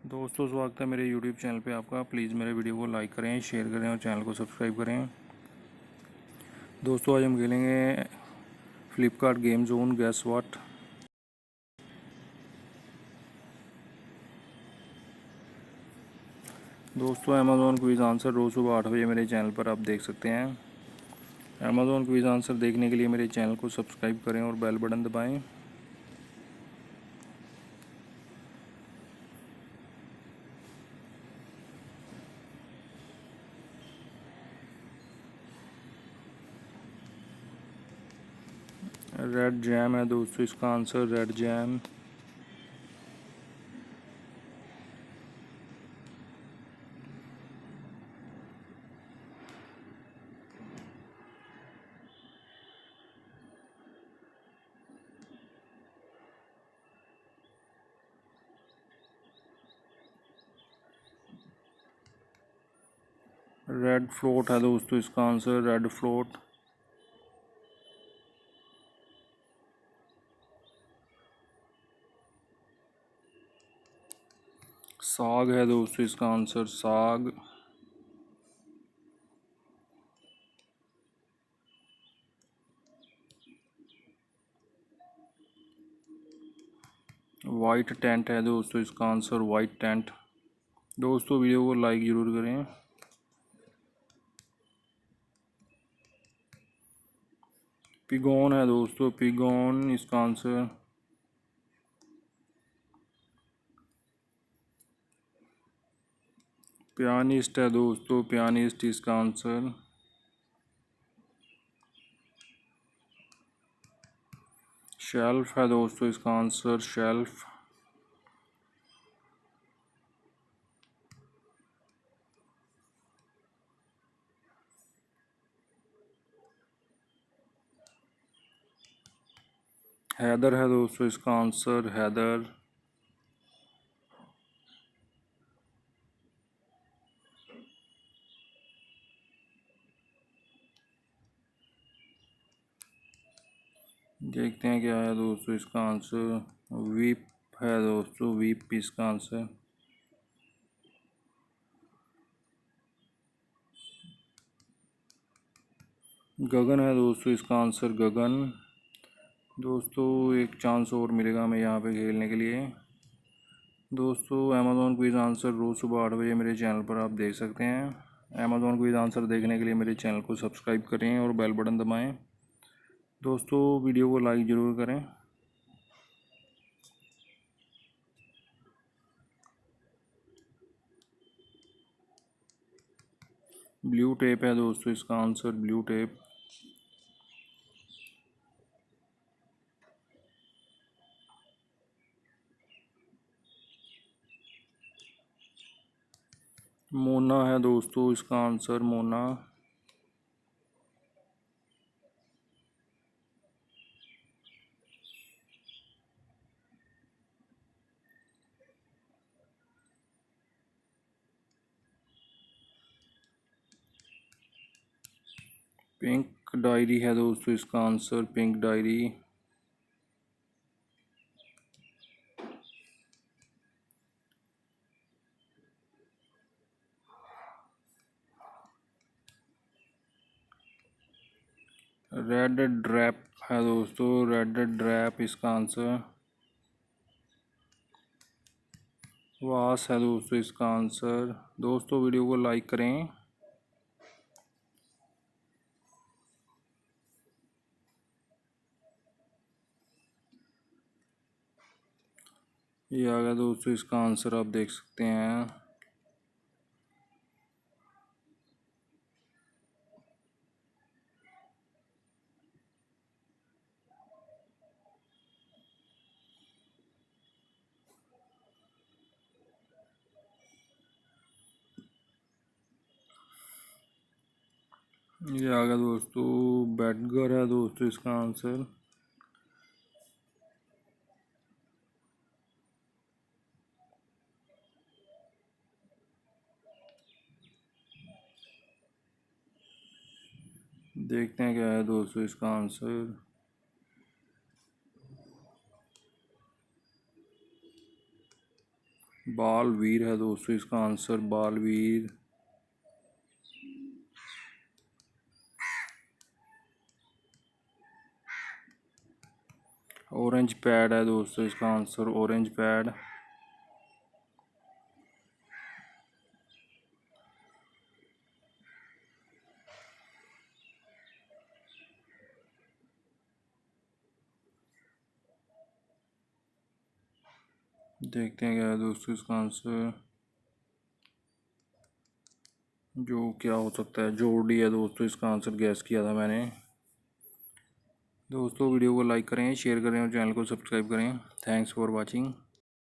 दोस्तों स्वागत है मेरे YouTube चैनल पे आपका। प्लीज़ मेरे वीडियो को लाइक करें, शेयर करें और चैनल को सब्सक्राइब करें। दोस्तों आज हम खेलेंगे Flipkart game zone gas what. दोस्तों अमेज़ॉन क्विज़ आंसर रोज़ सुबह 8 बजे मेरे चैनल पर आप देख सकते हैं। अमेज़ॉन क्विज़ आंसर देखने के लिए मेरे चैनल को सब्सक्राइब करें और बेल बटन दबाएँ। रेड जैम है दोस्तों इसका answer, red jam. Red float है दोस्तों इसका आंसर, रेड फ्लोट। साग है दोस्तों इसका आंसर, साग। वाइट टेंट है दोस्तों इसका आंसर, वाइट टेंट। दोस्तों वीडियो को लाइक ज़रूर करें। पिगोन है दोस्तों, पिगोन इसका आंसर। पियानिस्ट है दोस्तों, पियानिस्ट इसका आंसर। शेल्फ है दोस्तों इसका आंसर, शेल्फ। हैदर है दोस्तों इसका आंसर, हैदर। देखते हैं क्या है दोस्तों इसका आंसर। वीप है दोस्तों, वीप इसका आंसर। गगन है दोस्तों इसका आंसर, गगन। दोस्तों एक चांस और मिलेगा हमें यहाँ पे खेलने के लिए। दोस्तों अमेज़ॉन क्विज़ आंसर रोज़ सुबह 8 बजे मेरे चैनल पर आप देख सकते हैं। अमेज़ॉन क्विज़ आंसर देखने के लिए मेरे चैनल को सब्सक्राइब करें और बेल बटन दबाएं। दोस्तों वीडियो को लाइक ज़रूर करें। ब्लू टेप है दोस्तों इसका आंसर, ब्लू टेप। मोना है दोस्तों इसका आंसर, मोना। पिंक डायरी है दोस्तों इसका आंसर, पिंक डायरी। रेड ड्रैप है दोस्तों, रेड ड्रैप इसका आंसर। वास है दोस्तों इसका आंसर। दोस्तों वीडियो को लाइक करें। ये आ गया दोस्तों इसका आंसर, आप देख सकते हैं। ये आ गया दोस्तों, बैडगर है दोस्तों इसका आंसर। देखते हैं क्या है दोस्तों इसका आंसर। बालवीर है दोस्तों इसका आंसर, बालवीर। ऑरेंज पैड है दोस्तों इसका आंसर, ऑरेंज पैड। देखते हैं क्या है दोस्तों इसका आंसर, जो क्या हो सकता है, जोड़ी है दोस्तों इसका आंसर, गैस किया था मैंने। दोस्तों वीडियो को लाइक करें, शेयर करें और चैनल को सब्सक्राइब करें। Thanks for watching.